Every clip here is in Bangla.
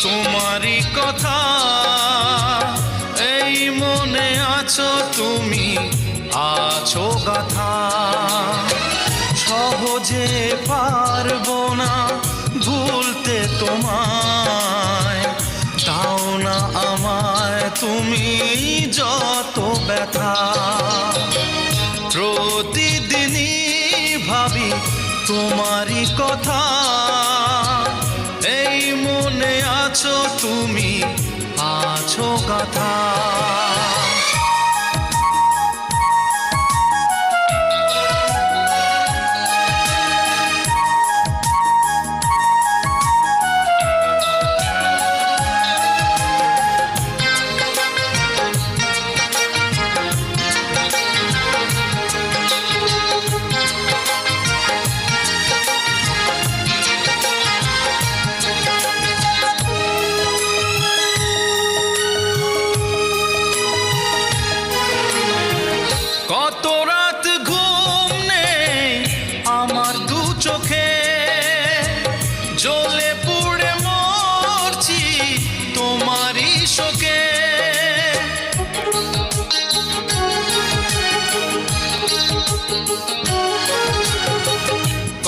তোমারই কথা এই মনে আছো তুমি, আছো গাথা। সহজে পারবো না ভুলতে তোমায়, দাও না আমায় তুমি যত ব্যথা। প্রতিদিনই ভাবি তোমারই কথা, এই মনে আছো তুমি, আছো গাথা। কত রাত ঘুম নেই আমার দু চোখে, জ্বলে পুড়ে মরছি তোমারই শোকে।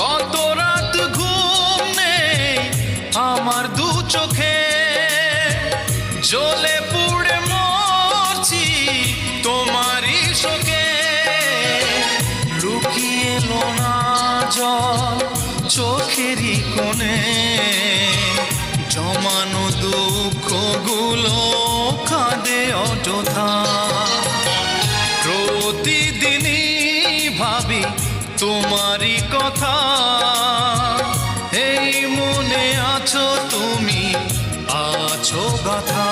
কত রাত ঘুম নেই আমার দু চোখে, জ্বলে পুড়ে মরছি তোমারই শোকে। লুকিয়ে এলো না জল চোখেরই কোণে, জমানো দুঃখগুলো কাঁদে অযথা। প্রতিদিনই ভাবি তোমারই কথা, এই মনে আছো তুমি, আছো গাথা।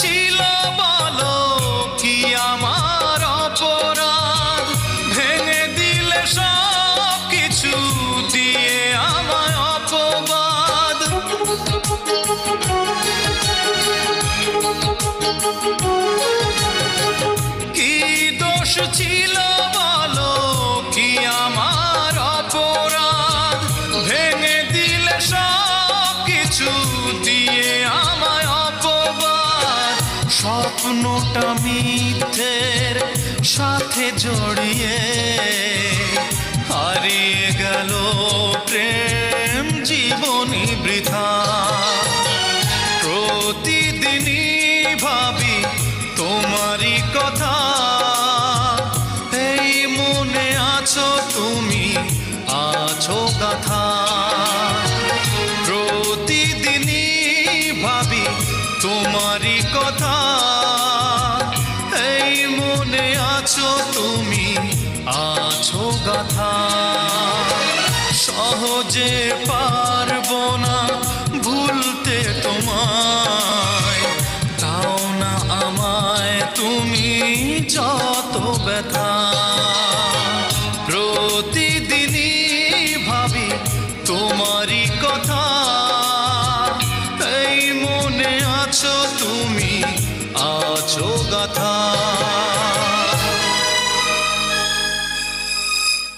ছিল বলো কি আমার অপরাধ, ভেঙে দিলে সব কিছু দিয়ে আমায় অপবাদ। কি দোষ ছিল বলো কি আমার অপরাধ, ভেঙে দিলে সব কিছু দিয়ে আমায় অপবাদ। স্বপ্নটা মিথ্যের সাথে জড়িয়ে হারিয়ে গেল প্রেম জীবনী বৃথা। প্রতিদিনই ভাবি তোমারই কথা, এই মনে আছো তুমি, আছো গাথা। প্রতিদিনই ভাবি তোমারই কথা, এই মনে আছো তুমি, আছো গাথা। সহজে